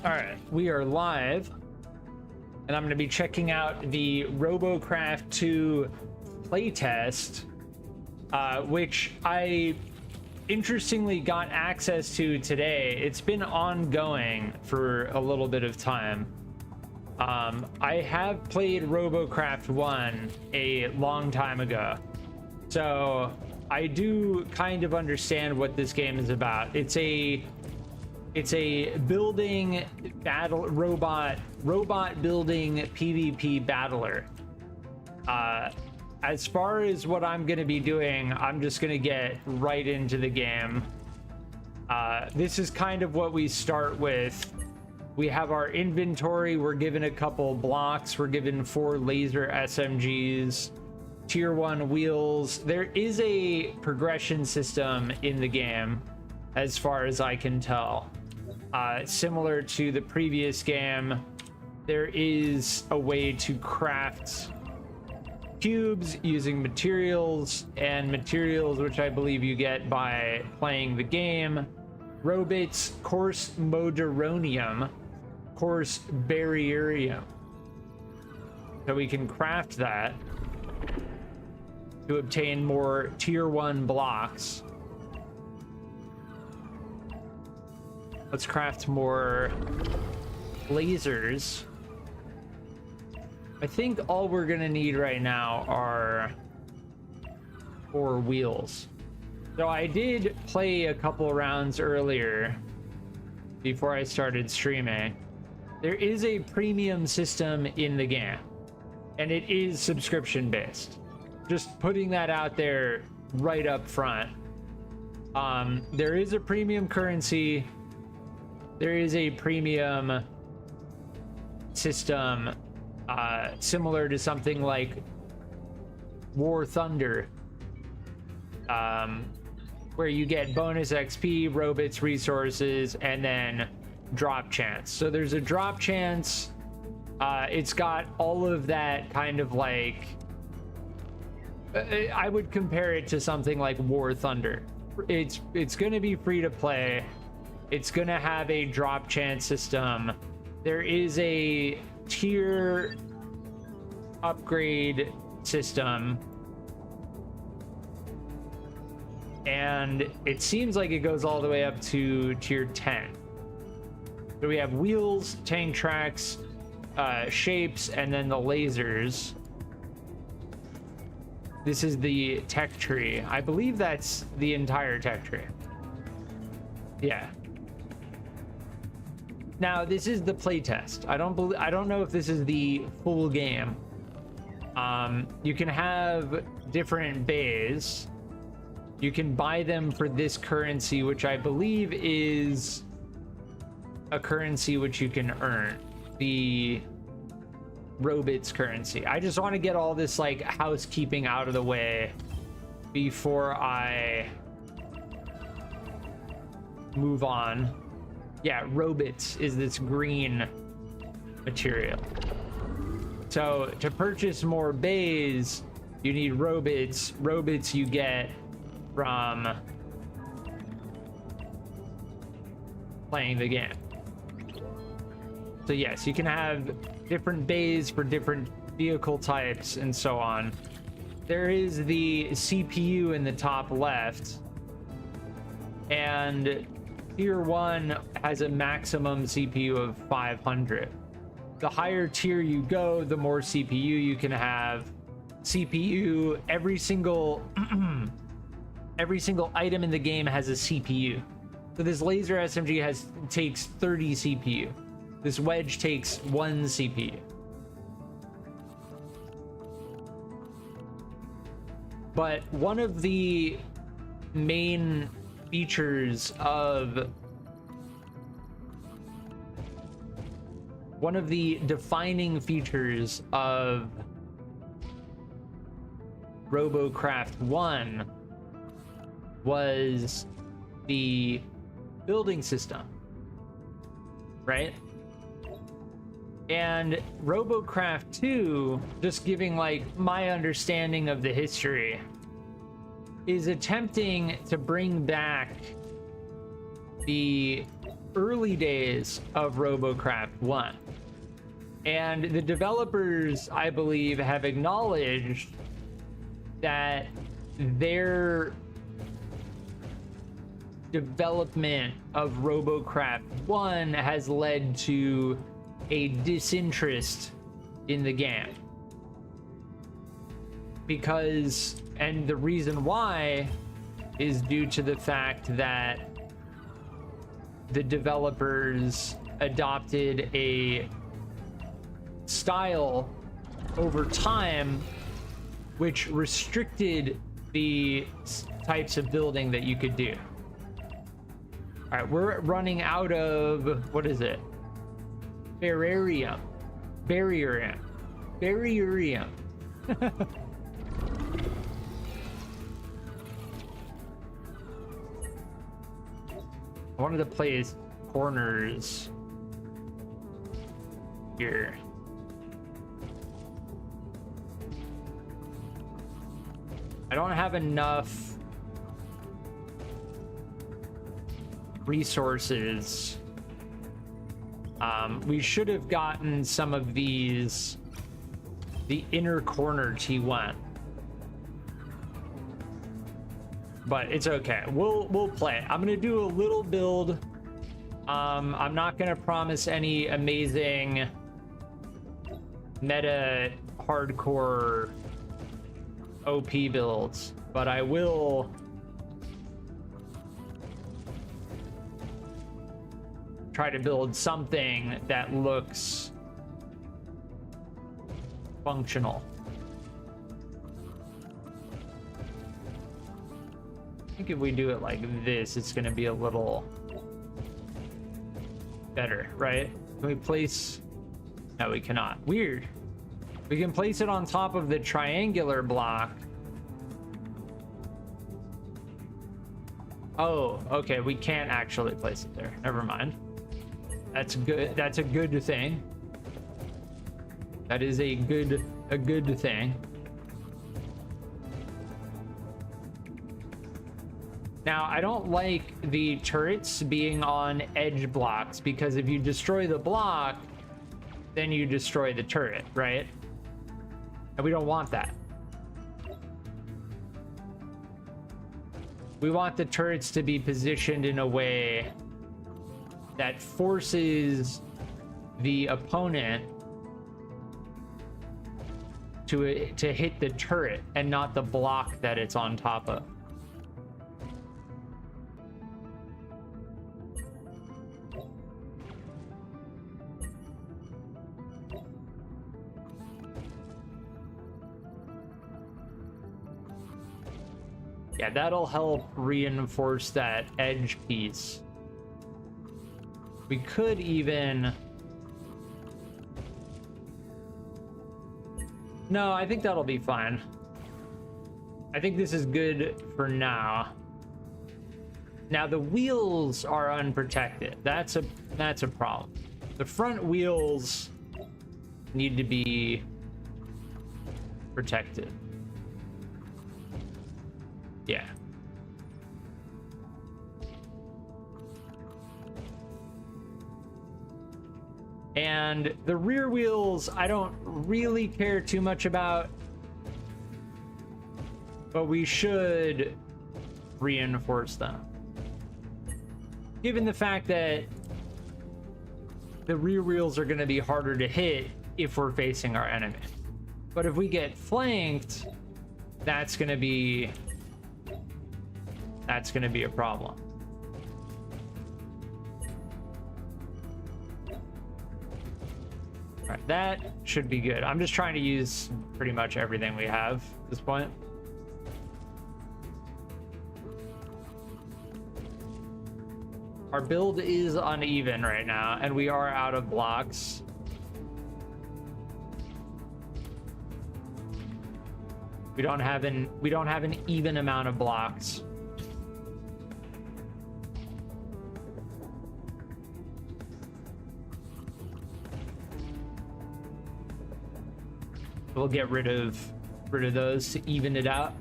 All right, we are live, and I'm going to be checking out the Robocraft 2 playtest, which I interestingly got access to today. It's been ongoing for a little bit of time. I have played Robocraft 1 a long time ago, so I do kind of understand what this game is about. It's a building battle robot building PvP battler. As far as what I'm going to be doing, I'm just going to get right into the game. This is kind of what we start with. We have our inventory. We're given a couple blocks. We're given 4 laser SMGs, tier 1 wheels. There is a progression system in the game, as far as I can tell. Similar to the previous game, there is a way to craft cubes using materials, and materials which I believe you get by playing the game. Robots, coarse moderonium, coarse barium. So we can craft that to obtain more tier 1 blocks. Let's craft more lasers. I think all we're gonna need right now are 4 wheels. So I did play a couple rounds earlier before I started streaming. There is a premium system in the game, and it is subscription based. Just putting that out there right up front. There is a premium currency. There is a premium system similar to something like War Thunder, where you get bonus XP, robots, resources, and then drop chance. So there's a drop chance. It's got all of that kind of like, I would compare it to something like War Thunder. It's going to be free to play. It's going to have a drop chance system. There is a tier upgrade system. And it seems like it goes all the way up to tier 10. So we have wheels, tank tracks, shapes, and then the lasers. This is the tech tree. I believe that's the entire tech tree. Yeah. Now, this is the playtest. I don't know if this is the full game. You can have different bays. You can buy them for this currency, which I believe is a currency which you can earn. The robots currency. I just want to get all this like housekeeping out of the way before I move on. Yeah, robots is this green material. So to purchase more bays, you need robots. Robots you get from playing the game. So yes, you can have different bays for different vehicle types and so on. There is the CPU in the top left, and tier 1 has a maximum CPU of 500. The higher tier you go, the more CPU you can have. CPU, every single item in the game has a CPU. So this laser SMG takes 30 CPU. This wedge takes 1 CPU. But one of the main features of one of the defining features of Robocraft 1 was the building system, right? And Robocraft 2, just giving like my understanding of the history, is attempting to bring back the early days of Robocraft 1. And the developers, I believe, have acknowledged that their development of Robocraft 1 has led to a disinterest in the game. Because, and the reason why is due to the fact that the developers adopted a style over time which restricted the types of building that you could do. All right, we're running out of, what is it? Barrierium. Barrierium. Barrierium. I wanted to place corners here. I don't have enough resources. We should have gotten some of these, the inner corner T1. But it's okay. We'll play. I'm gonna do a little build. I'm not gonna promise any amazing meta hardcore OP builds, but I will try to build something that looks functional. I think if we do it like this, it's going to be a little better, right? Can we place... No, we cannot. Weird. We can place it on top of the triangular block. Oh, okay. We can't actually place it there. Never mind. That's good. That's a good thing. That is a good thing. Now, I don't like the turrets being on edge blocks, because if you destroy the block, then you destroy the turret, right? And we don't want that. We want the turrets to be positioned in a way that forces the opponent to hit the turret and not the block that it's on top of. Yeah, that'll help reinforce that edge piece. We could even... No, I think that'll be fine. I think this is good for now. Now the wheels are unprotected. That's a problem. The front wheels need to be protected. Yeah. And the rear wheels, I don't really care too much about, but we should reinforce them. Given the fact that the rear wheels are going to be harder to hit if we're facing our enemy. But if we get flanked, that's going to be a problem. All right, that should be good. I'm just trying to use pretty much everything we have at this point. Our build is uneven right now, and we are out of blocks. We don't have an even amount of blocks. We'll get rid of those to even it out.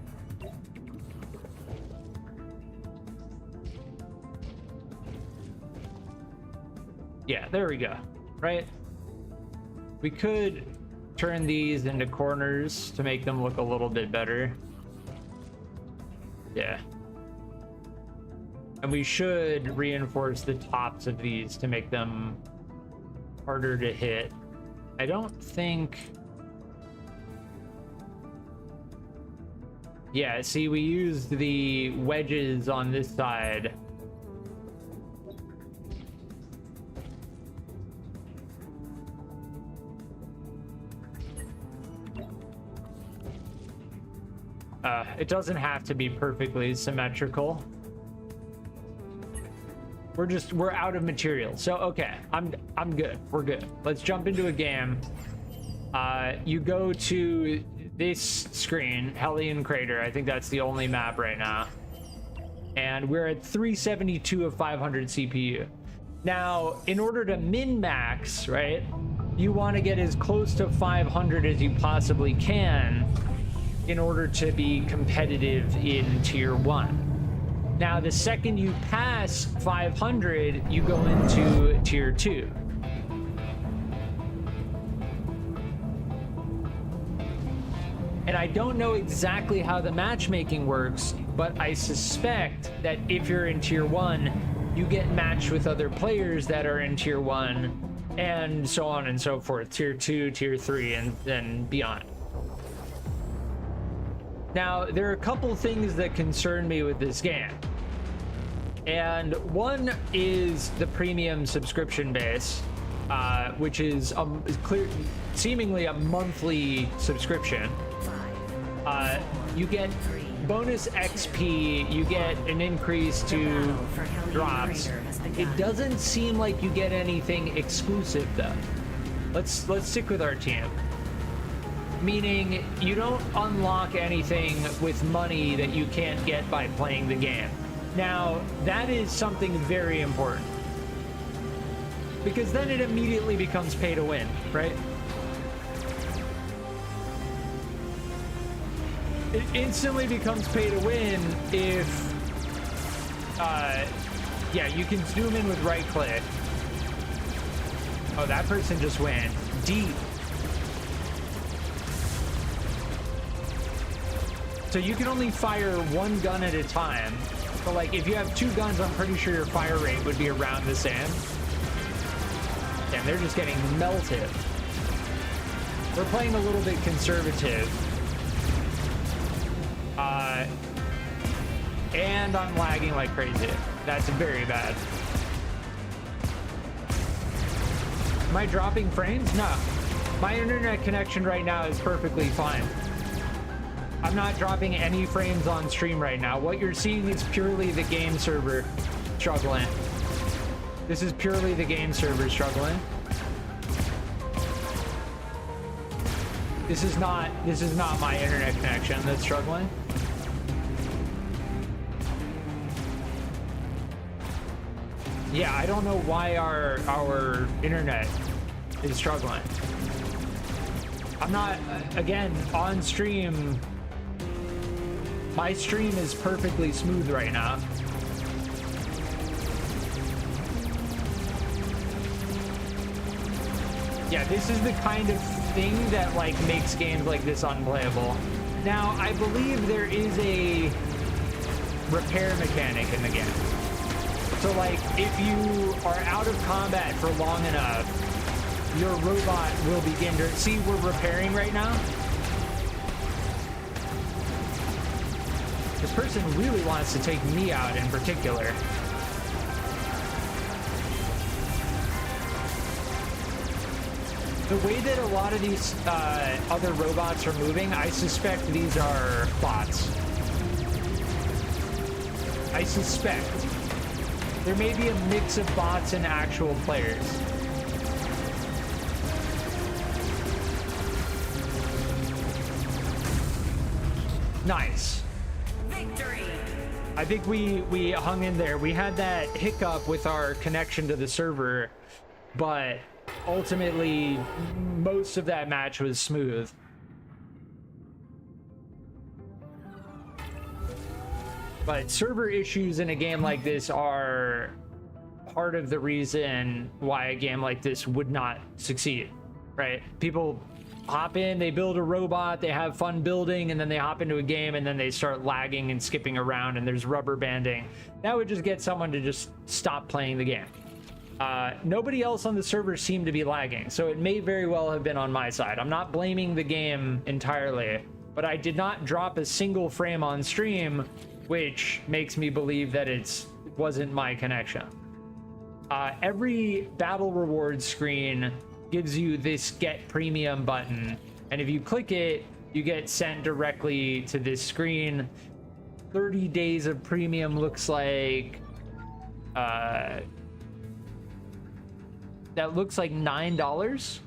Yeah, there we go. Right? We could turn these into corners to make them look a little bit better. Yeah. And we should reinforce the tops of these to make them harder to hit. I don't think... Yeah, see, we used the wedges on this side. It doesn't have to be perfectly symmetrical. We're out of material. So okay, I'm good. We're good. Let's jump into a game. You go to this screen, Hellion Crater. I think that's the only map right now. And we're at 372 of 500 CPU. Now, in order to min-max, right, you want to get as close to 500 as you possibly can in order to be competitive in tier 1. Now, the second you pass 500, you go into tier 2. And I don't know exactly how the matchmaking works, but I suspect that if you're in tier 1, you get matched with other players that are in tier 1, and so on and so forth, tier 2, tier 3, and then beyond. Now, there are a couple things that concern me with this game. And one is the premium subscription base, which is seemingly a monthly subscription. You get bonus XP, you get an increase to drops. It doesn't seem like you get anything exclusive though. Let's stick with our team. Meaning you don't unlock anything with money that you can't get by playing the game. Now, that is something very important, because then it immediately becomes pay to win, right? It instantly becomes pay to win if, yeah, you can zoom in with right click. Oh, that person just went deep. So you can only fire one gun at a time. But like, if you have two guns, I'm pretty sure your fire rate would be around the same. And they're just getting melted. We're playing a little bit conservative. And I'm lagging like crazy. That's very bad. Am I dropping frames? No. My internet connection right now is perfectly fine. I'm not dropping any frames on stream right now. What you're seeing is purely the game server struggling. This is purely the game server struggling. This is not my internet connection that's struggling. Yeah, I don't know why our internet is struggling. I'm not, again, on stream. My stream is perfectly smooth right now. Yeah, this is the kind of thing that like makes games like this unplayable. Now, I believe there is a repair mechanic in the game. So like, if you are out of combat for long enough, your robot will begin to... See, we're repairing right now. This person really wants to take me out in particular. The way that a lot of these other robots are moving, I suspect these are bots. I suspect. There may be a mix of bots and actual players. Nice. Victory. I think we hung in there. We had that hiccup with our connection to the server, but ultimately most of that match was smooth. But server issues in a game like this are part of the reason why a game like this would not succeed, right? People hop in, they build a robot, they have fun building, and then they hop into a game and then they start lagging and skipping around and there's rubber banding. That would just get someone to just stop playing the game. Nobody else on the server seemed to be lagging, so it may very well have been on my side. I'm not blaming the game entirely, but I did not drop a single frame on stream, which makes me believe that it wasn't my connection. Every battle reward screen gives you this get premium button, and if you click it, you get sent directly to this screen. 30 days of premium looks like that looks like $9,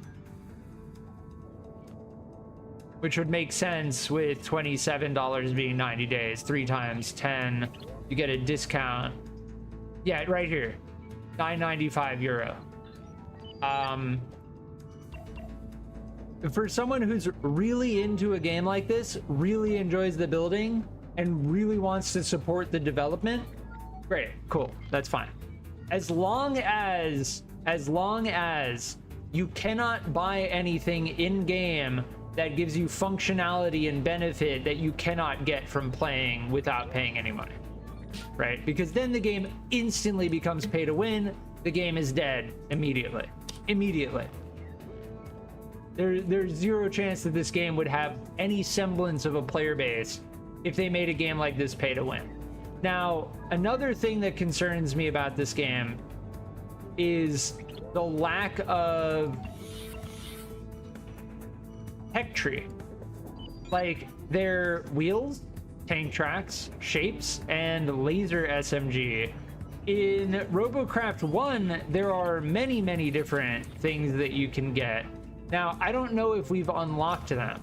which would make sense with $27 being 90 days. 3 times 10, you get a discount. Yeah, right here, €9.95. For someone who's really into a game like this, really enjoys the building, and really wants to support the development, great, cool, that's fine. As long as you cannot buy anything in game that gives you functionality and benefit that you cannot get from playing without paying any money, right? Because then the game instantly becomes pay to win. The game is dead immediately. There's zero chance that this game would have any semblance of a player base if they made a game like this pay to win. Now, another thing that concerns me about this game is the lack of tech tree. Like, their wheels, tank tracks, shapes, and laser SMG. In Robocraft 1, there are many different things that you can get. Now, I don't know if we've unlocked them.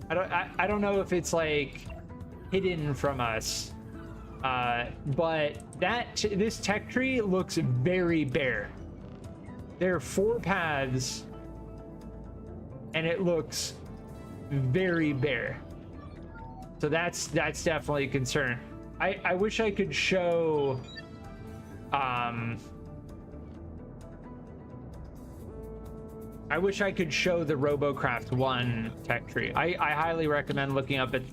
I don't know if it's like hidden from us. But this tech tree looks very bare. There are 4 paths, and it looks very bare. So that's definitely a concern. I wish I could show I wish I could show the Robocraft 1 tech tree. I highly recommend looking up at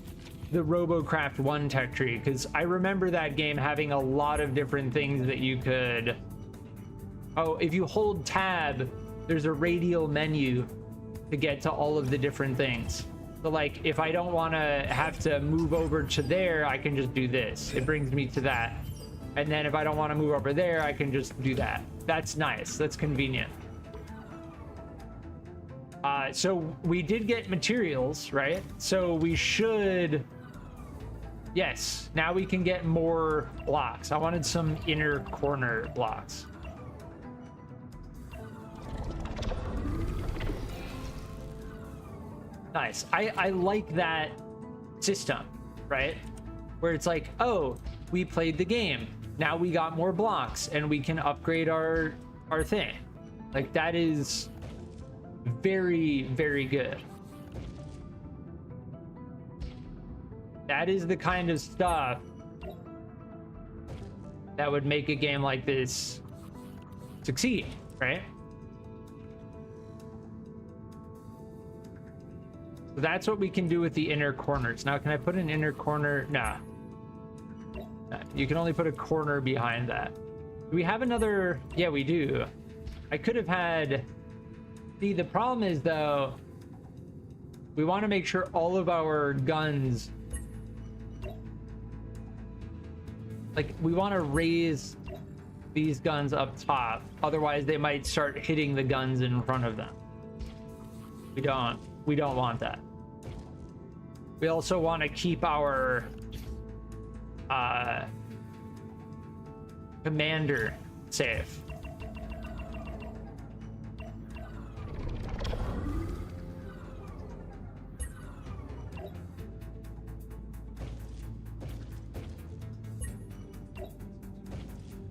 the Robocraft 1 tech tree, because I remember that game having a lot of different things that you could... Oh, if you hold tab, there's a radial menu to get to all of the different things. So like, if I don't want to have to move over to there, I can just do this. It brings me to that. And then if I don't want to move over there, I can just do that. That's nice. That's convenient. So we did get materials, right? So we should... Yes, now we can get more blocks. I wanted some inner corner blocks. Nice. I like that system, right? Where it's like, oh, we played the game. Now we got more blocks and we can upgrade our thing. Like, that is very good. That is the kind of stuff that would make a game like this succeed, right? So that's what we can do with the inner corners. Now, can I put an inner corner? Nah. You can only put a corner behind that. Do we have another? Yeah, we do. I could have had... See, the problem is, though, we want to make sure all of our guns... Like, we want to raise these guns up top. Otherwise, they might start hitting the guns in front of them. We don't want that. We also want to keep our commander safe.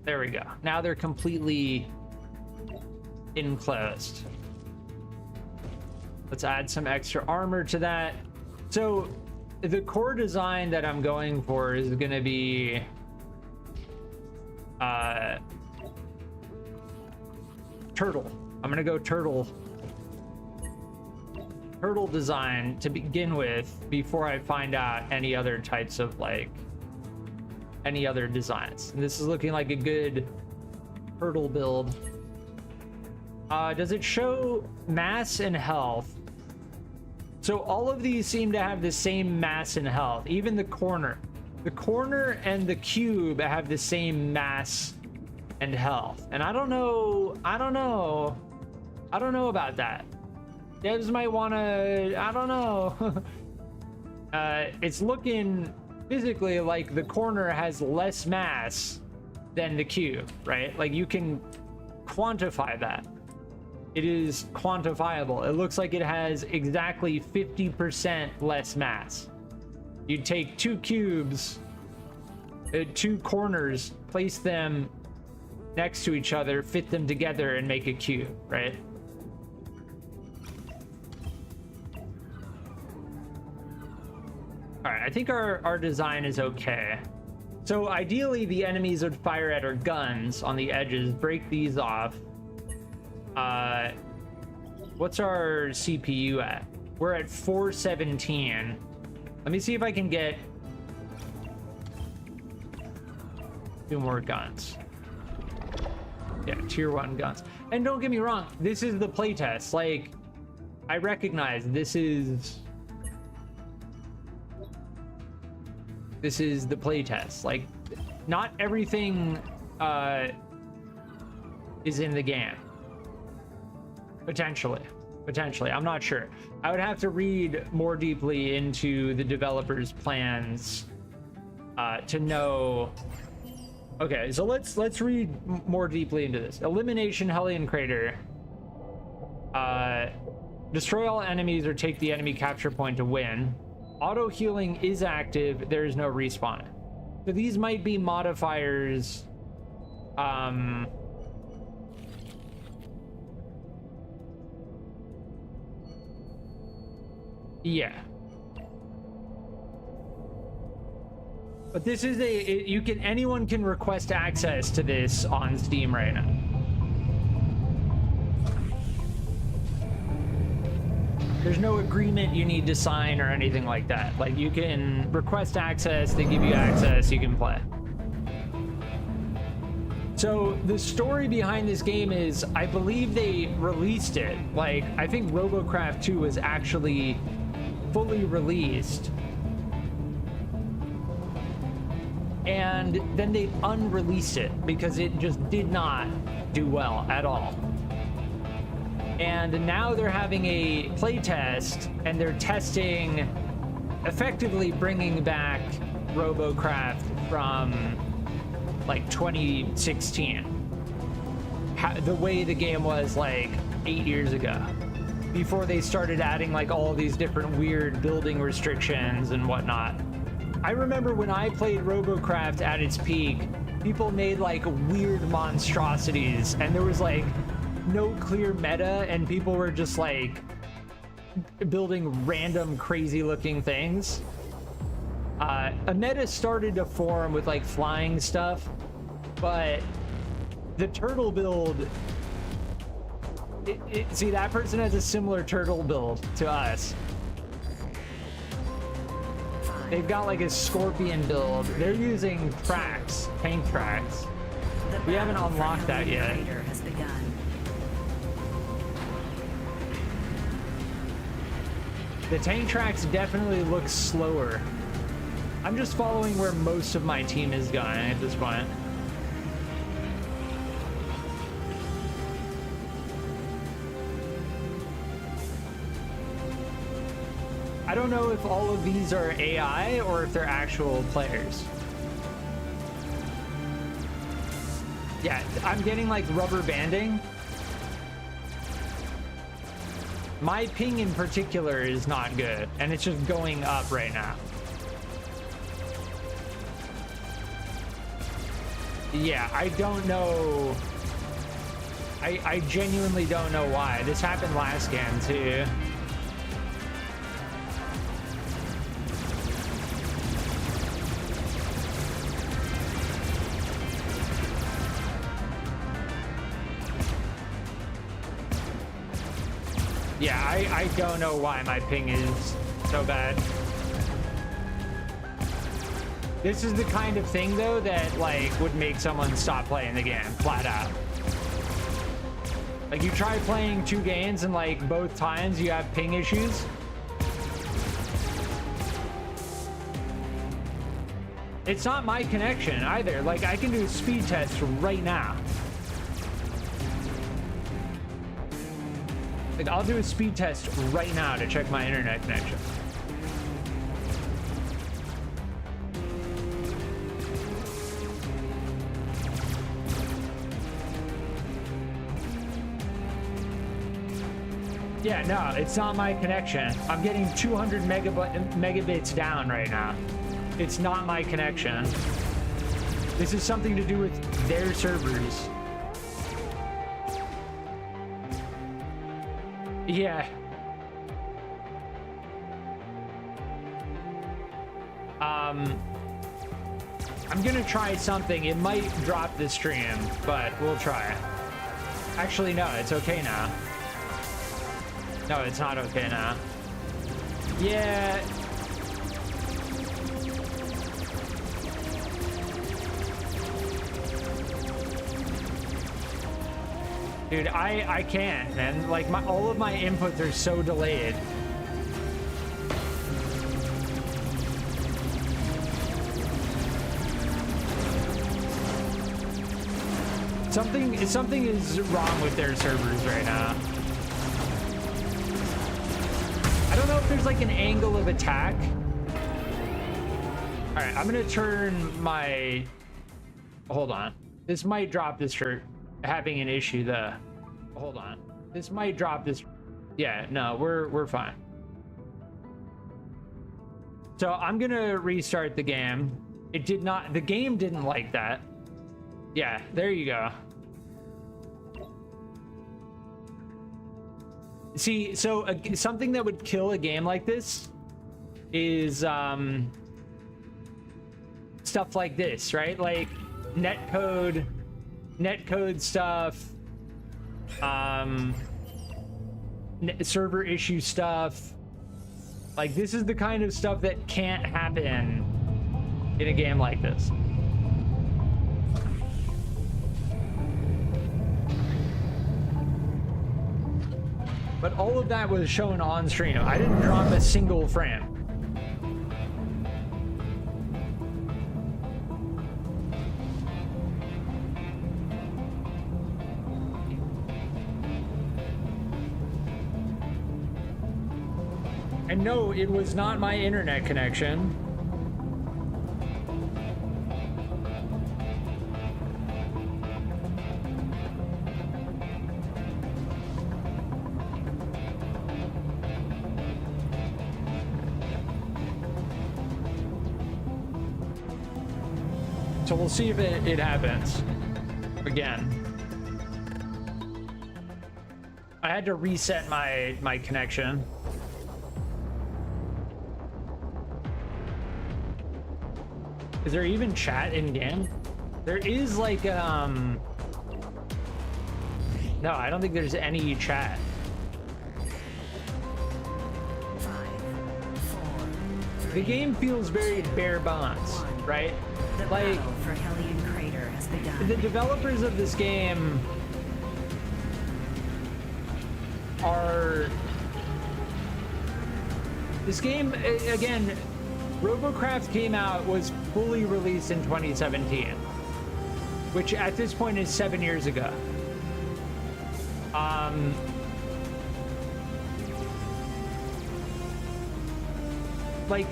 There we go. Now they're completely enclosed. Let's add some extra armor to that. So the core design that I'm going for is going to be turtle. I'm gonna go turtle design to begin with before I find out any other types of like any other designs. And this is looking like a good turtle build. Does it show mass and health? So all of these seem to have the same mass and health. Even the corner and the cube have the same mass and health. And I don't know about that. Devs might wanna, I don't know. It's looking physically like the corner has less mass than the cube, right? Like you can quantify that. It is quantifiable. It looks like it has exactly 50% less mass. You take two cubes, two corners, place them next to each other, fit them together, and make a cube, right? All right, I think our design is okay. So ideally, the enemies would fire at our guns on the edges, break these off. What's our CPU at? We're at 417. Let me see if I can get 2 more guns. Yeah, tier 1 guns. And don't get me wrong, this is the playtest. Like, I recognize this is the playtest. Like, not everything is in the game. Potentially, I'm not sure. I would have to read more deeply into the developers' plans to know. Okay, so let's read more deeply into this. Elimination Hellion Crater. Destroy all enemies or take the enemy capture point to win. Auto healing is active. There is no respawn. So these might be modifiers. Yeah. But this is anyone can request access to this on Steam right now. There's no agreement you need to sign or anything like that. Like, you can request access, they give you access, you can play. So the story behind this game is, I believe they released it. Like, I think Robocraft 2 was actually fully released. And then they unreleased it because it just did not do well at all. And now they're having a playtest and they're testing, effectively bringing back Robocraft from like 2016. The way the game was like 8 years ago, before they started adding like all these different weird building restrictions and whatnot. I remember when I played Robocraft at its peak, people made like weird monstrosities and there was like no clear meta and people were just like building random crazy looking things. A meta started to form with like flying stuff, but the turtle build, see, that person has a similar turtle build to us. They've got like a scorpion build. They're using tracks, tank tracks. We haven't unlocked that yet. The tank tracks definitely look slower. I'm just following where most of my team is going at this point. I don't know if all of these are AI or if they're actual players. Yeah, I'm getting like rubber banding. My ping in particular is not good, and it's just going up right now. Yeah, I don't know. I genuinely don't know why. This happened last game too. Yeah, I don't know why my ping is so bad. This is the kind of thing though that like would make someone stop playing the game flat out. Like you try playing 2 games and like both times you have ping issues. It's not my connection either. Like I can do a speed test right now. Like I'll do a speed test right now to check my internet connection. Yeah, no, it's not my connection. I'm getting 200 megabits down right now. It's not my connection. This is something to do with their servers. Yeah. I'm gonna try something. It might drop the stream, but we'll try. Actually, no, it's okay now. No, it's not okay now. Yeah. Dude, I can't, man. Like all of my inputs are so delayed. Something is wrong with their servers right now. I don't know if there's like an angle of attack. All right, I'm gonna turn my. Hold on. This might drop this shirt. Having an issue though. Hold on. This might drop this. Yeah, no, we're fine. So I'm gonna restart the game. It did not. The game didn't like that. Yeah, there you go. See, so something that would kill a game like this is stuff like this, right? Like netcode stuff, server issue stuff. Like this is the kind of stuff that can't happen in a game like this. But all of that was shown on stream. I didn't drop a single frame. And no, it was not my internet connection. So we'll see if it happens again. I had to reset my connection. Is there even chat in game? There is like no, I don't think there's any chat. 5, 4, 3, the game feels very bare bones, 1. right? The Like battle for Hellion Crater has begun. the developers of this game are again, Robocraft came out, was fully released in 2017, which at this point is 7 years ago. Like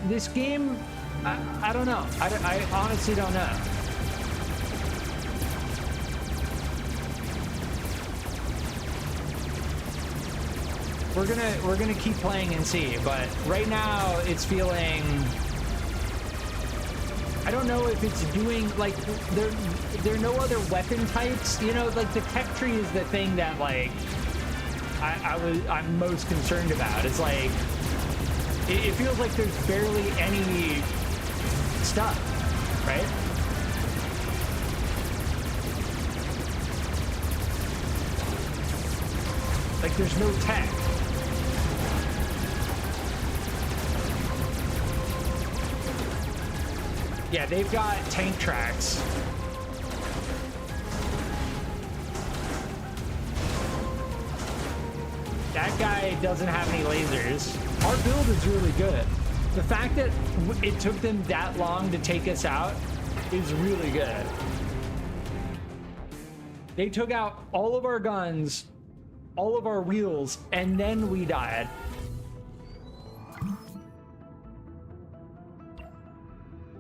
this game, I don't know. I honestly don't know. We're gonna keep playing and see, but right now it's feeling. I don't know if it's doing like there are no other weapon types. You know, like the tech tree is the thing that like I'm most concerned about. It's like it feels like there's barely any stuff, right? Like there's no tech. Yeah, they've got tank tracks. That guy doesn't have any lasers. Our build is really good. The fact that it took them that long to take us out is really good. They took out all of our guns, all of our wheels, and then we died.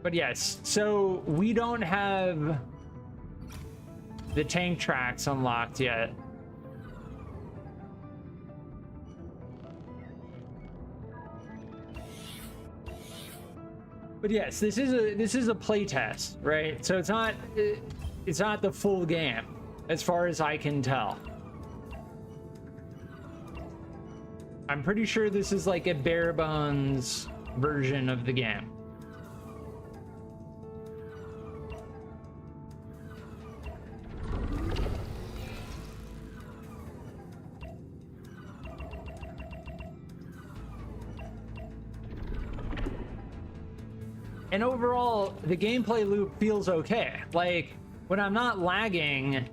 But yes, so we don't have the tank tracks unlocked yet. But yes, this is a playtest, right? So it's not the full game, as far as I can tell. I'm pretty sure this is like a bare bones version of the game. And overall, the gameplay loop feels okay. Like, when I'm not lagging,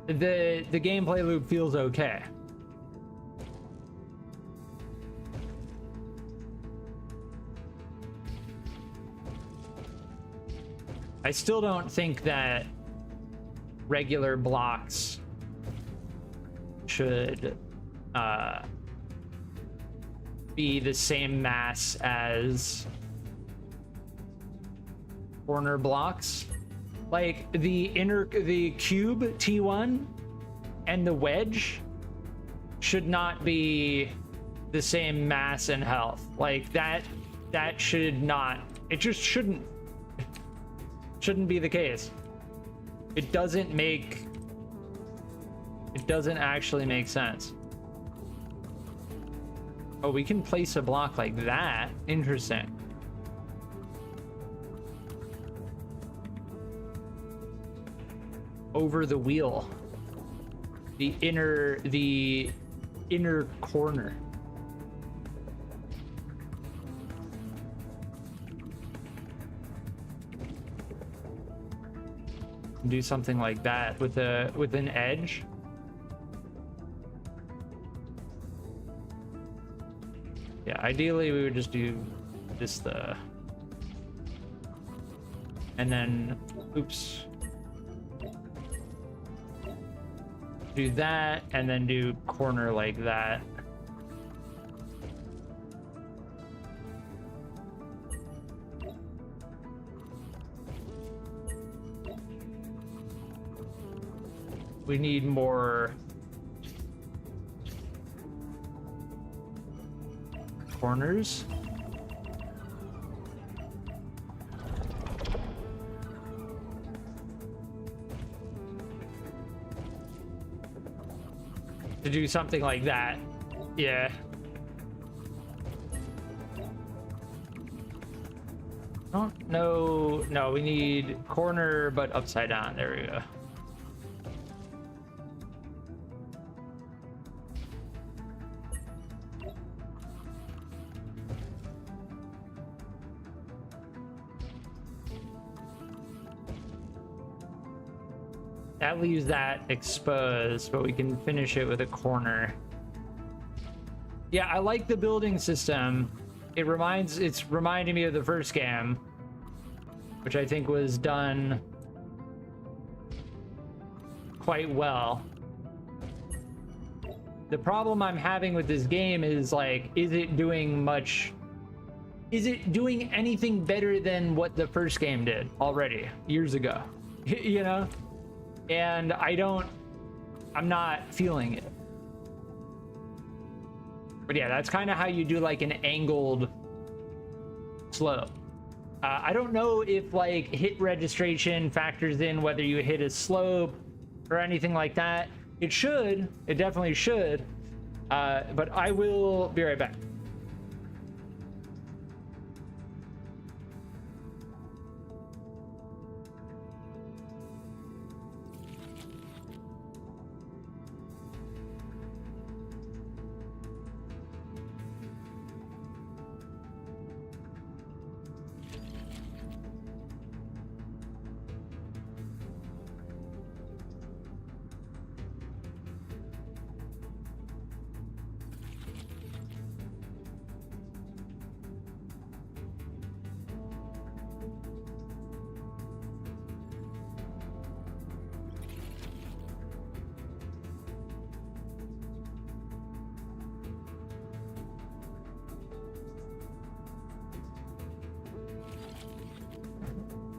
the gameplay loop feels okay. I still don't think that regular blocks should be the same mass as corner blocks. Like the cube T1 and the wedge should not be the same mass and health. Like that should not, it just shouldn't be the case. It doesn't actually make sense. Oh, we can place a block like that. Interesting. Over the wheel, the inner corner. Do something like that with an edge. Yeah, ideally we would just do this and then oops. Do that and then do corner like that. We need more corners. To do something like that. Yeah. Oh, no, we need corner, but upside down. There we go. That leaves that exposed, but we can finish it with a corner. Yeah, I like the building system. It's reminding me of the first game, which I think was done quite well. The problem I'm having with this game is like, is it doing anything better than what the first game did already years ago? You know? And I'm not feeling it. But yeah, that's kind of how you do like an angled slope. I don't know if like hit registration factors in whether you hit a slope or anything like that. It definitely should. But I will be right back.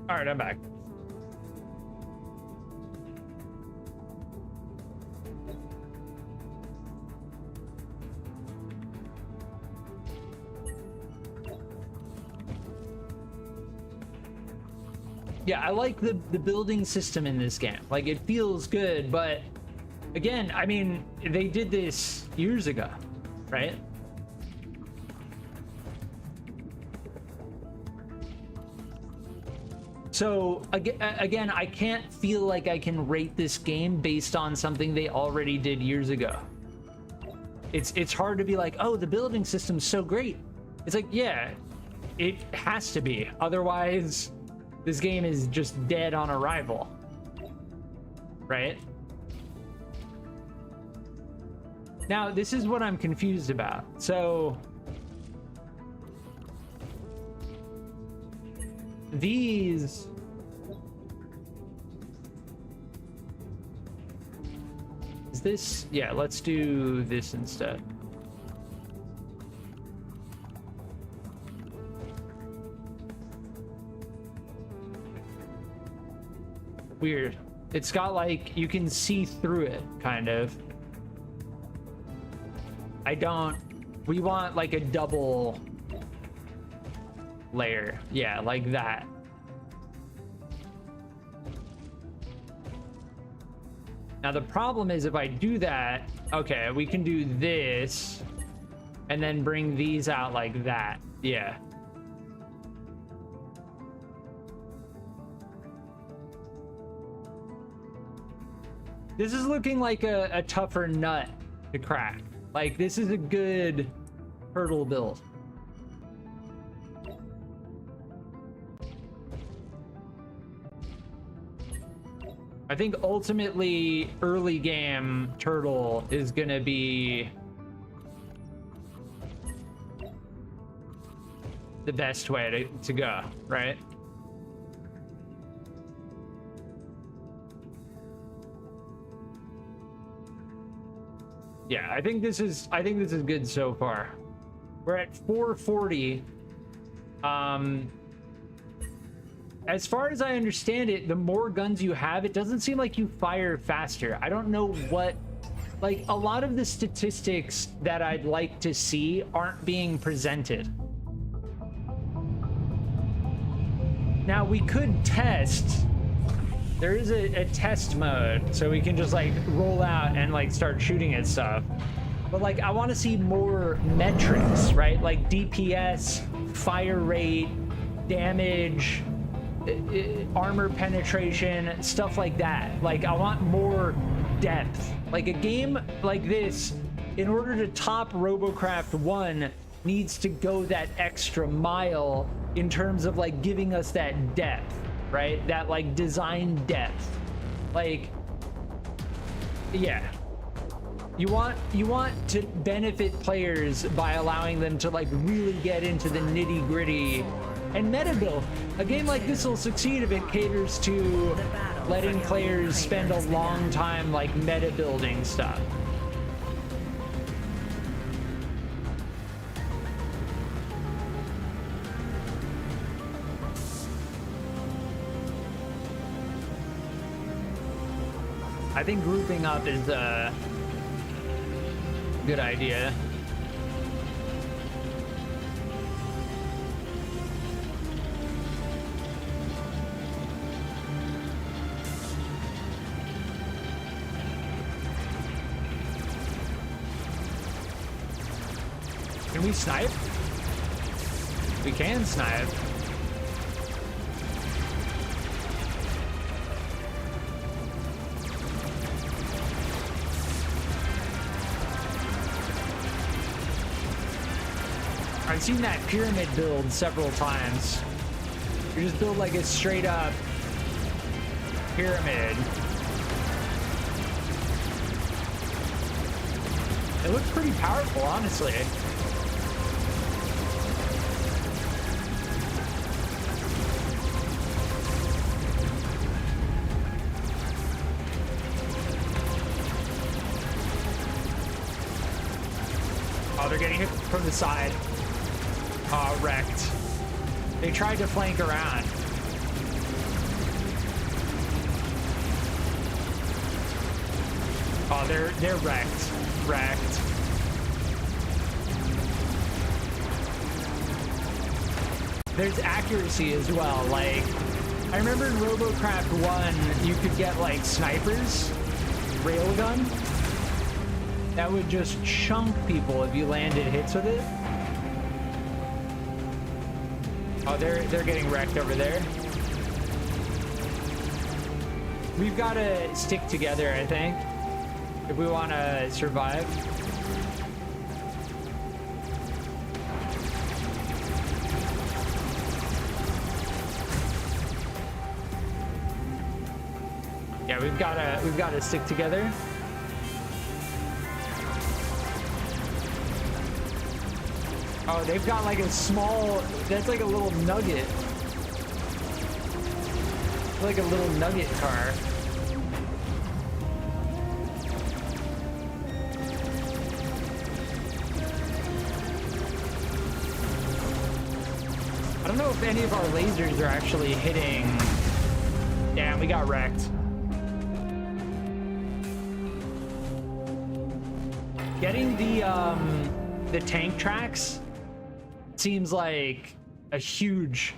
All right, I'm back. Yeah, I like the building system in this game. Like, it feels good, but again, I mean, they did this years ago, right? So again, I can't feel like I can rate this game based on something they already did years ago. It's hard to be like, oh, the building system's so great. It's like, yeah, it has to be. Otherwise, this game is just dead on arrival, right? Now, this is what I'm confused about. So these is this, yeah, let's do this instead. Weird. It's got like, you can see through it, kind of. We want like a double layer. Yeah, like that. Now the problem is if I do that, okay, we can do this and then bring these out like that. Yeah. This is looking like a tougher nut to crack. Like, this is a good hurdle build. I think ultimately early game Turtle is gonna be the best way to go, right? Yeah, I think this is good so far. We're at 440. As far as I understand it, the more guns you have, it doesn't seem like you fire faster. I don't know what, like, a lot of the statistics that I'd like to see aren't being presented. Now we could test. There is a test mode, so we can just like roll out and like start shooting at stuff. But like, I want to see more metrics, right? Like DPS, fire rate, damage, armor penetration, stuff like that. Like, I want more depth. Like, a game like this, in order to top Robocraft 1, needs to go that extra mile in terms of like giving us that depth, right? That like design depth. Like, yeah. You want to benefit players by allowing them to like really get into the nitty gritty and meta build. A game like this will succeed if it caters to letting players spend a long time like meta building stuff. I think grouping up is a good idea. Can we snipe? We can snipe. I've seen that pyramid build several times. You just build like a straight up pyramid. It looks pretty powerful, honestly. Oh, they're getting hit from the side. Oh, wrecked. They tried to flank around. Oh, they're wrecked. Wrecked. There's accuracy as well. Like, I remember in Robocraft 1, you could get like snipers, railgun, that would just chunk people if you landed hits with it. Oh, they're getting wrecked over there. We've got to stick together, I think, if we want to survive. Yeah, we've got to stick together. Oh, they've got like a small, that's like a little nugget. Like a little nugget car. I don't know if any of our lasers are actually hitting. Damn, we got wrecked. Getting the tank tracks seems like a huge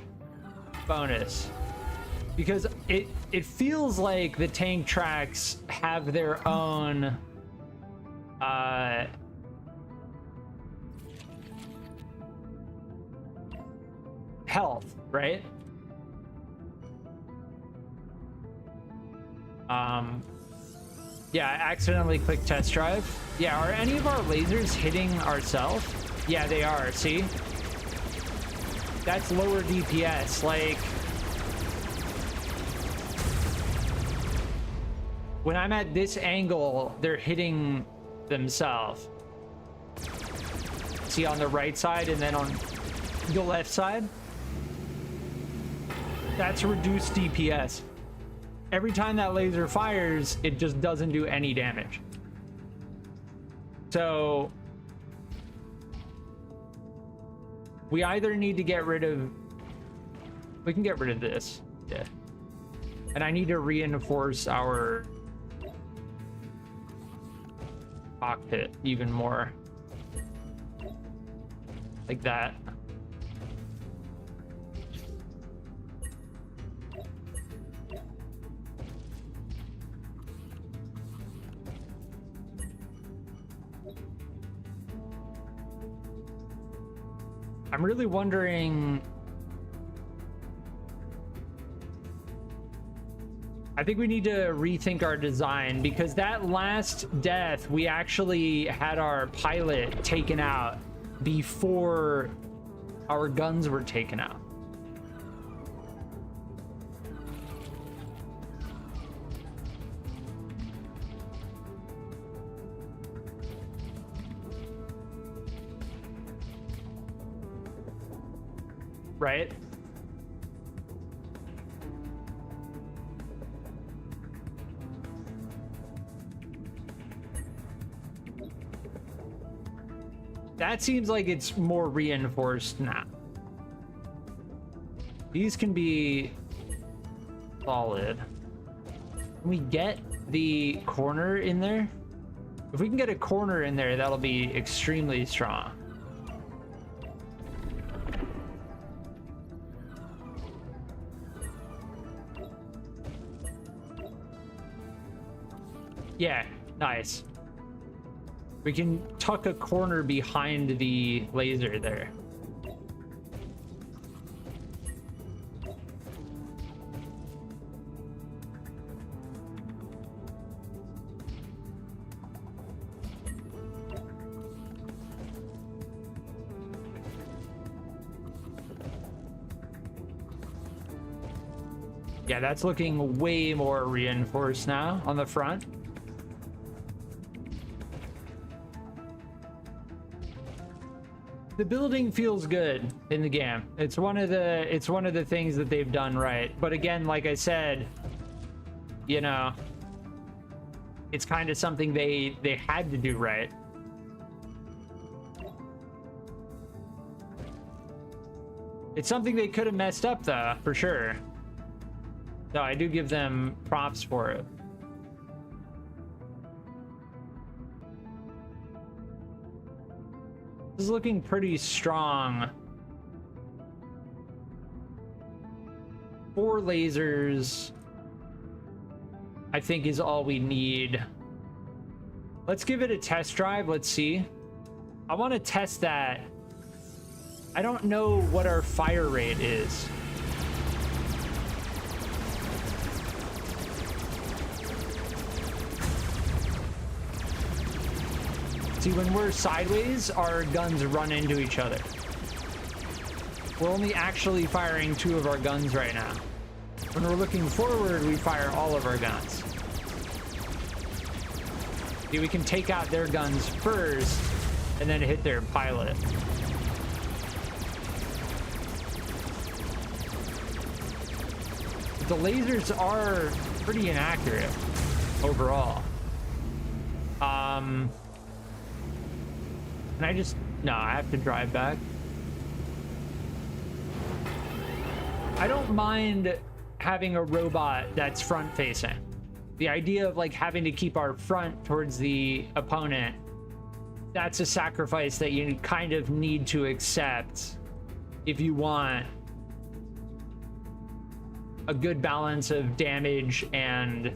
bonus, because it feels like the tank tracks have their own health, right? Yeah, I accidentally clicked test drive. Yeah, are any of our lasers hitting ourselves? Yeah, they are. See? That's lower DPS. Like, when I'm at this angle, they're hitting themselves. See, on the right side and then on the left side? That's reduced DPS. Every time that laser fires, it just doesn't do any damage. So we either need to get rid of, we can get rid of this. Yeah. And I need to reinforce our cockpit even more. Like that. I'm really wondering, I think we need to rethink our design, because that last death, we actually had our pilot taken out before our guns were taken out. Right? That seems like it's more reinforced now. These can be solid. Can we get the corner in there? If we can get a corner in there, that'll be extremely strong. Yeah, nice. We can tuck a corner behind the laser there. Yeah, that's looking way more reinforced now on the front. The building feels good in the game. It's one of the things that they've done right. But again, like I said, you know, it's kind of something they had to do right. It's something they could have messed up though, for sure. So I do give them props for it. This is looking pretty strong. 4 lasers, I think, is all we need. Let's give it a test drive. Let's see. I want to test that. I don't know what our fire rate is. See, when we're sideways, our guns run into each other. We're only actually firing 2 of our guns right now. When we're looking forward, we fire all of our guns. See, we can take out their guns first and then hit their pilot. The lasers are pretty inaccurate overall. And I have to drive back. I don't mind having a robot that's front facing. The idea of like having to keep our front towards the opponent, that's a sacrifice that you kind of need to accept if you want a good balance of damage and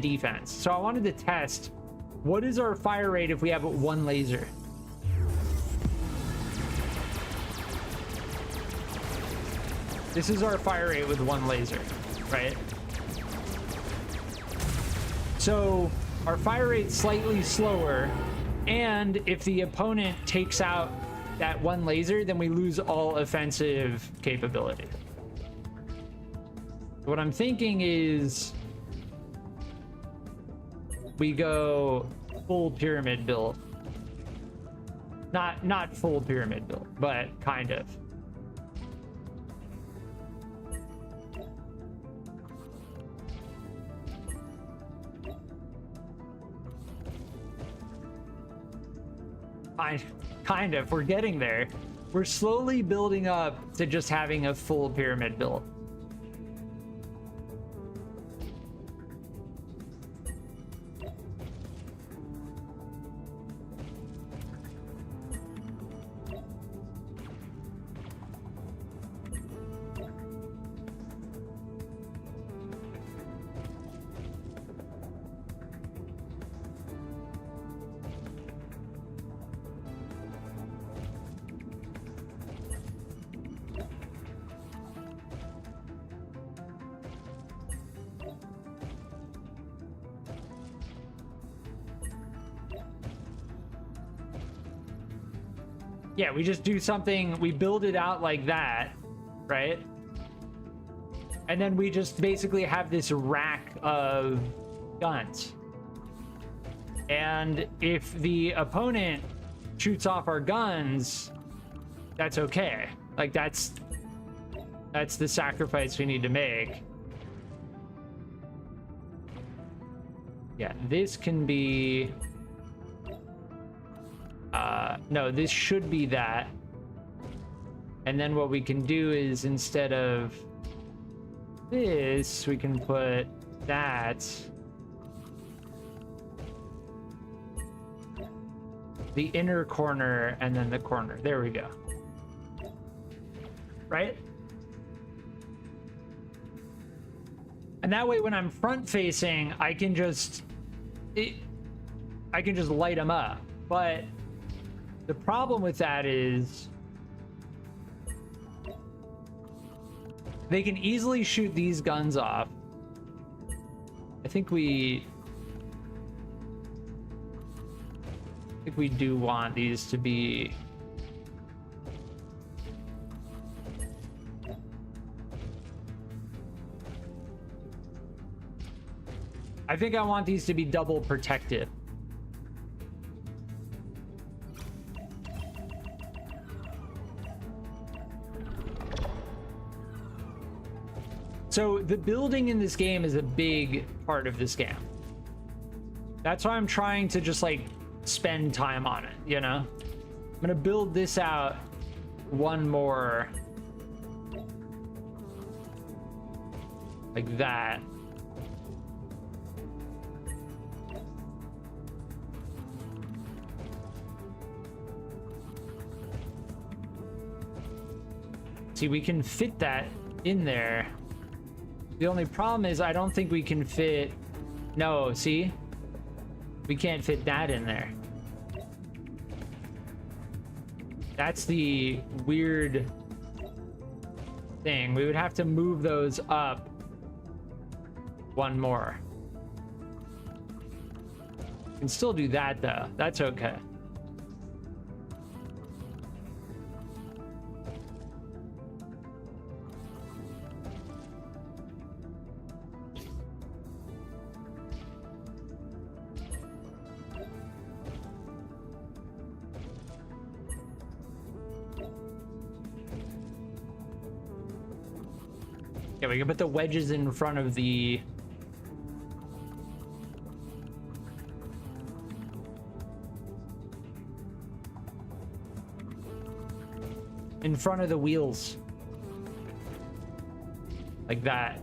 defense. So I wanted to test, what is our fire rate if we have 1 laser? This is our fire rate with 1 laser, right? So our fire rate's slightly slower, and if the opponent takes out that 1 laser, then we lose all offensive capability. What I'm thinking is we go full pyramid build. Not full pyramid build, but kind of. Kind of. We're getting there. We're slowly building up to just having a full pyramid build. Yeah, we just do something, we build it out like that, right? And then we just basically have this rack of guns. And if the opponent shoots off our guns, that's okay. Like that's the sacrifice we need to make. Yeah, this can be... no, this should be that. And then what we can do is, instead of this, we can put that. The inner corner and then the corner. There we go. Right? And that way when I'm front facing, I can just light them up. But the problem with that is they can easily shoot these guns off. I think we do want these to be... I think I want these to be double protected. So the building in this game is a big part of this game. That's why I'm trying to just like spend time on it, you know? I'm gonna build this out one more like that. See, we can fit that in there. The only problem is I don't think we can fit... No, see? We can't fit that in there. That's the weird thing. We would have to move those up one more. Can still do that though. That's okay. Yeah, we can put the wedges in front of the... in front of the wheels. Like that.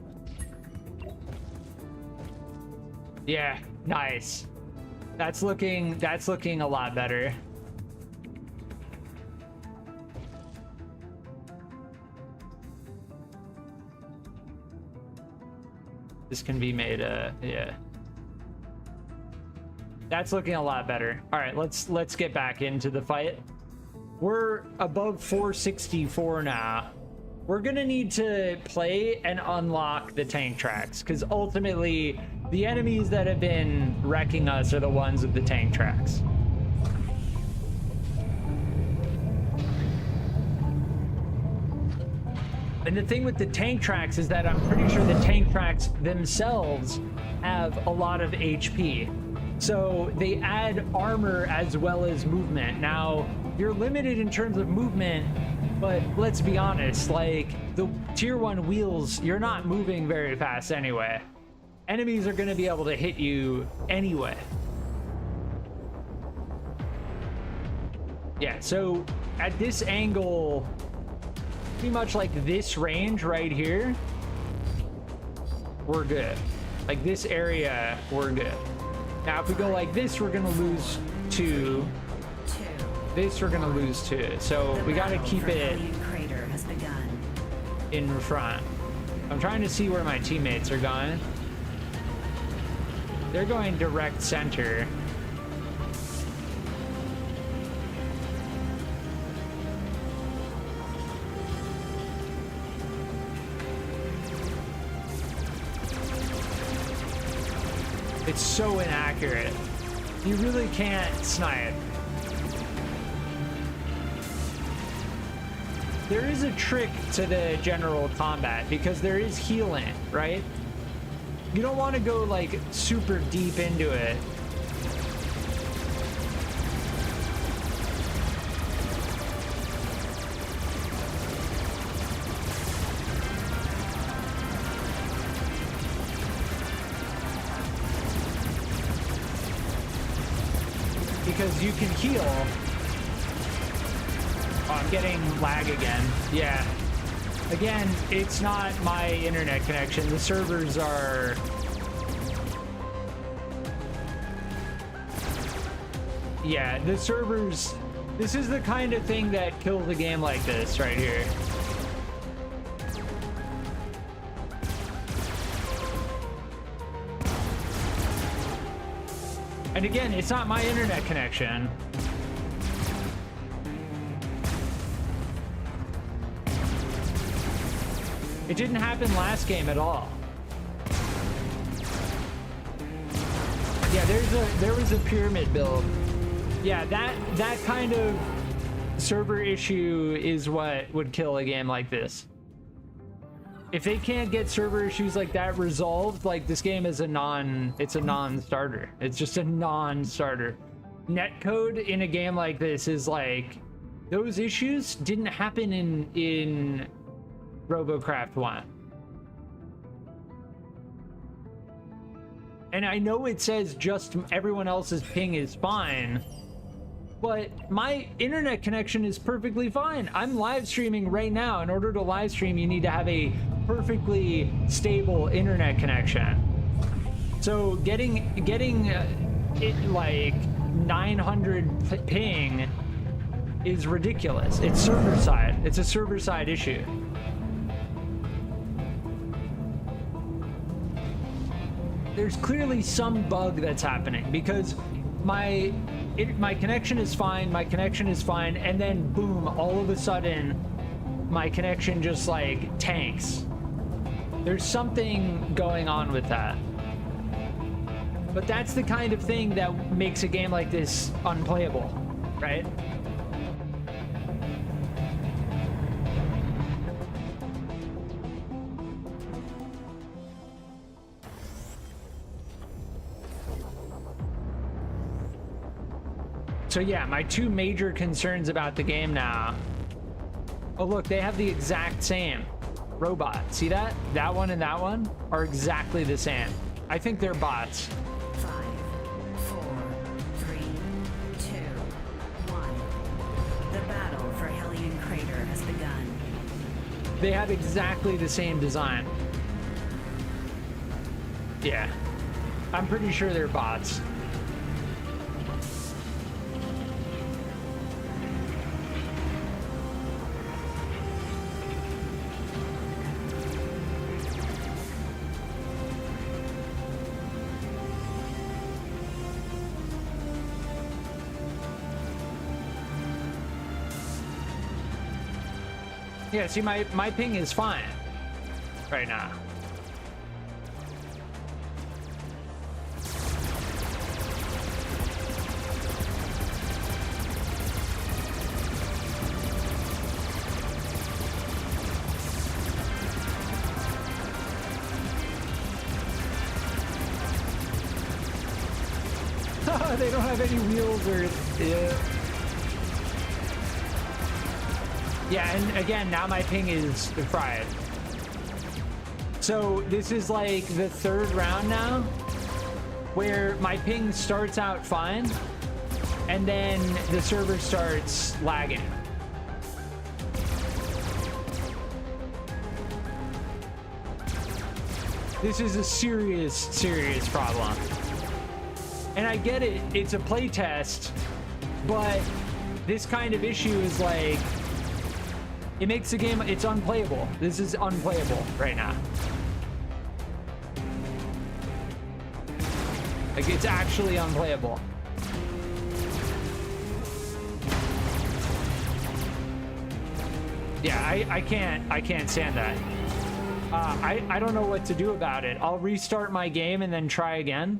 Yeah, nice. That's looking a lot better. This can be made yeah. That's looking a lot better. All right, let's get back into the fight. We're above 464 now. We're gonna need to play and unlock the tank tracks, because ultimately the enemies that have been wrecking us are the ones with the tank tracks. And the thing with the tank tracks is that I'm pretty sure the tank tracks themselves have a lot of HP. So they add armor as well as movement. Now, you're limited in terms of movement, but let's be honest, like the tier 1 wheels, you're not moving very fast anyway. Enemies are going to be able to hit you anyway. Yeah, so at this angle, pretty much like this range right here, we're good. Like this area, we're good. Now if we go like this, we're gonna lose 2. This we're gonna lose 2. So we gotta keep it in front. I'm trying to see where my teammates are going. They're going direct center. It's so inaccurate. You really can't snipe. There is a trick to the general combat because there is healing, right? You don't want to go like super deep into it. Because you can heal. Oh, I'm getting lag again. Yeah. Again, it's not my internet connection. The servers are... Yeah, the servers... This is the kind of thing that kills a game like this right here. And again, it's not my internet connection. It didn't happen last game at all. Yeah, there was a pyramid build. Yeah, that kind of server issue is what would kill a game like this. If they can't get server issues like that resolved, like this game is it's a non-starter. It's just a non-starter. Netcode in a game like this is like, those issues didn't happen in Robocraft 1. And I know it says just everyone else's ping is fine, but my internet connection is perfectly fine. I'm live streaming right now. In order to live stream, you need to have a perfectly stable internet connection. So getting it like 900 ping is ridiculous. It's server side. It's a server side issue. there's clearly some bug that's happening, because my connection is fine, and then boom, all of a sudden my connection just like tanks. There's something going on with that. But that's the kind of thing that makes a game like this unplayable, right? So yeah, my two major concerns about the game now. Oh look, they have the exact same robot. See that? That one and that one are exactly the same. I think they're bots. 5, 4, 3, 2, 1. The battle for Hellion Crater has begun. They have exactly the same design. Yeah. I'm pretty sure they're bots. Yeah, see, my ping is fine right now. They don't have any wheels or... Yeah, and again, now my ping is fried. So this is like the third round now where my ping starts out fine and then the server starts lagging. This is a serious problem. And I get it, it's a playtest, but this kind of issue is like, it makes the game, it's unplayable. This is unplayable right now. Like, it's actually unplayable. Yeah, I can't stand that. I don't know what to do about it. I'll restart my game and then try again.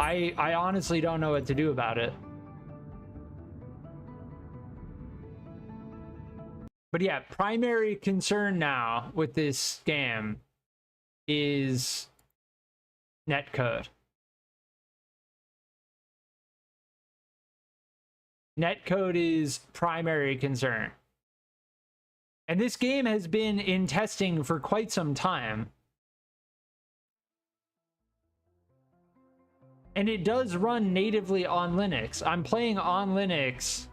I honestly don't know what to do about it. But yeah, primary concern now with this game is netcode. Netcode is primary concern. And this game has been in testing for quite some time. And it does run natively on Linux. I'm playing on Linux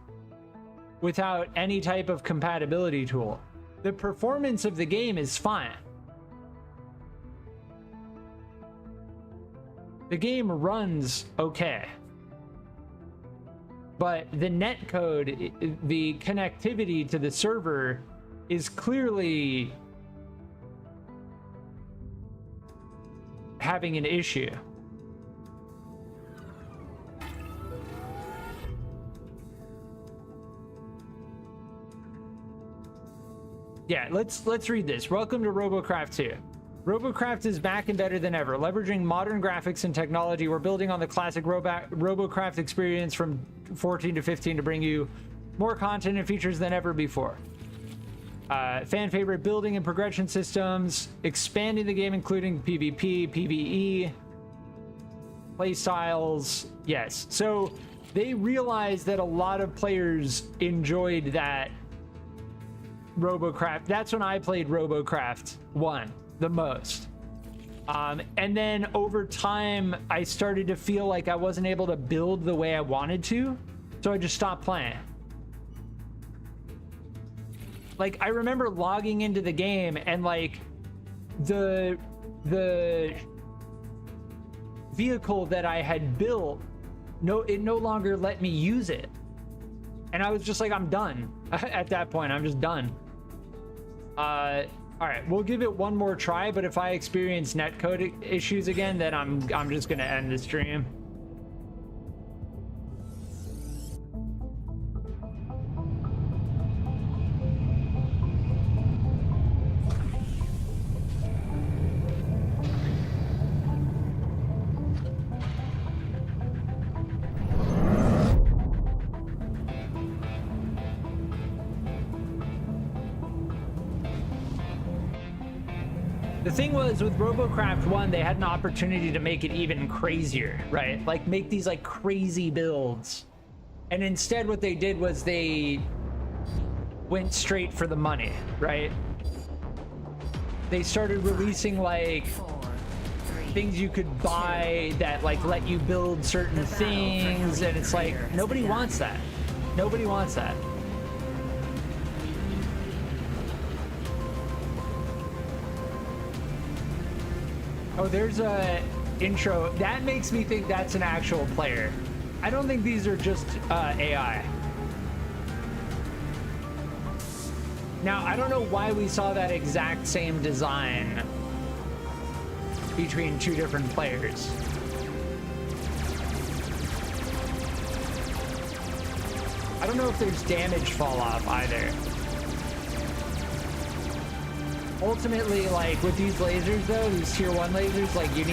without any type of compatibility tool. The performance of the game is fine. The game runs okay. But the netcode, the connectivity to the server is clearly having an issue. Yeah, let's read this. Welcome to Robocraft 2. Robocraft is back and better than ever. Leveraging modern graphics and technology, we're building on the classic Robocraft experience from 14 to 15 to bring you more content and features than ever before. Fan favorite building and progression systems, expanding the game including PvP, PvE, play styles. Yes, so they realized that a lot of players enjoyed that Robocraft. That's when I played Robocraft 1 the most. And then over time, I started to feel like I wasn't able to build the way I wanted to, so I just stopped playing. Like, I remember logging into the game and like the vehicle that I had built, it no longer let me use it. And I was just like, I'm done. At that point, I'm just done. All right, we'll give it one more try, but if I experience netcode issues again, then I'm just gonna end the stream. The thing was, with Robocraft 1, they had an opportunity to make it even crazier, right? Like, make these, like, crazy builds. And instead, what they did was they went straight for the money, right? They started releasing, like, things you could buy that, like, let you build certain things, and it's like, nobody wants that. Nobody wants that. Oh, there's a intro. That makes me think that's an actual player. I don't think these are just AI. Now, I don't know why we saw that exact same design between two different players. I don't know if there's damage fall off either. Ultimately, like, with these lasers, though, these tier 1 lasers, like, you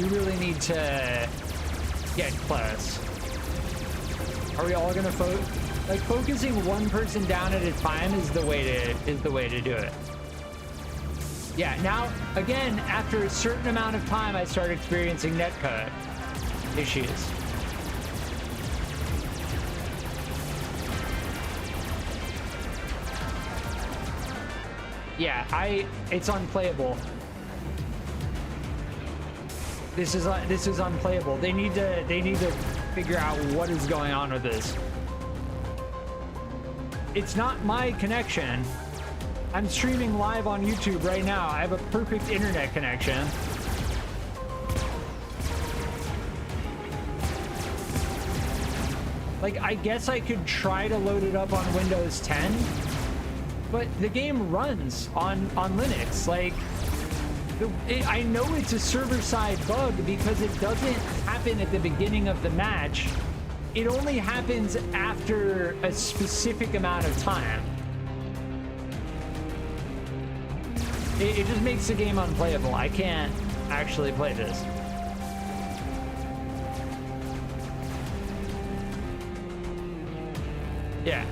really need to get close. Are we all gonna focusing one person down at a time is the way to do it. Yeah, now, again, after a certain amount of time, I start experiencing netcode issues. Yeah, it's unplayable. This is unplayable. They need to figure out what is going on with this. It's not my connection. I'm streaming live on YouTube right now. I have a perfect internet connection. Like, I guess I could try to load it up on Windows 10. But the game runs on Linux. Like, I know it's a server-side bug because it doesn't happen at the beginning of the match. It only happens after a specific amount of time. It just makes the game unplayable. I can't actually play this. Yeah.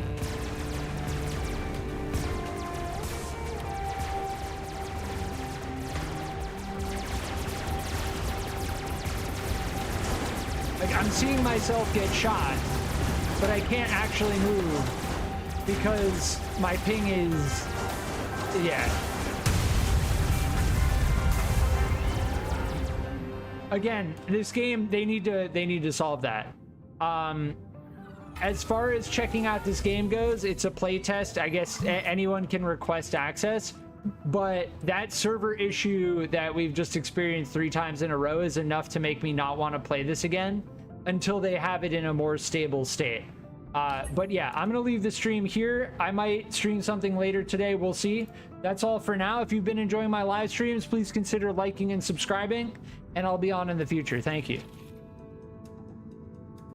Like, I'm seeing myself get shot, but I can't actually move because my ping is, yeah. Again, this game, they need to solve that. As far as checking out this game goes, it's a playtest. I guess anyone can request access. But that server issue that we've just experienced 3 times in a row is enough to make me not want to play this again until they have it in a more stable state. But yeah, I'm gonna leave the stream here. I might stream something later today. We'll see. That's all for now. If you've been enjoying my live streams, please consider liking and subscribing, and I'll be on in the future. Thank you.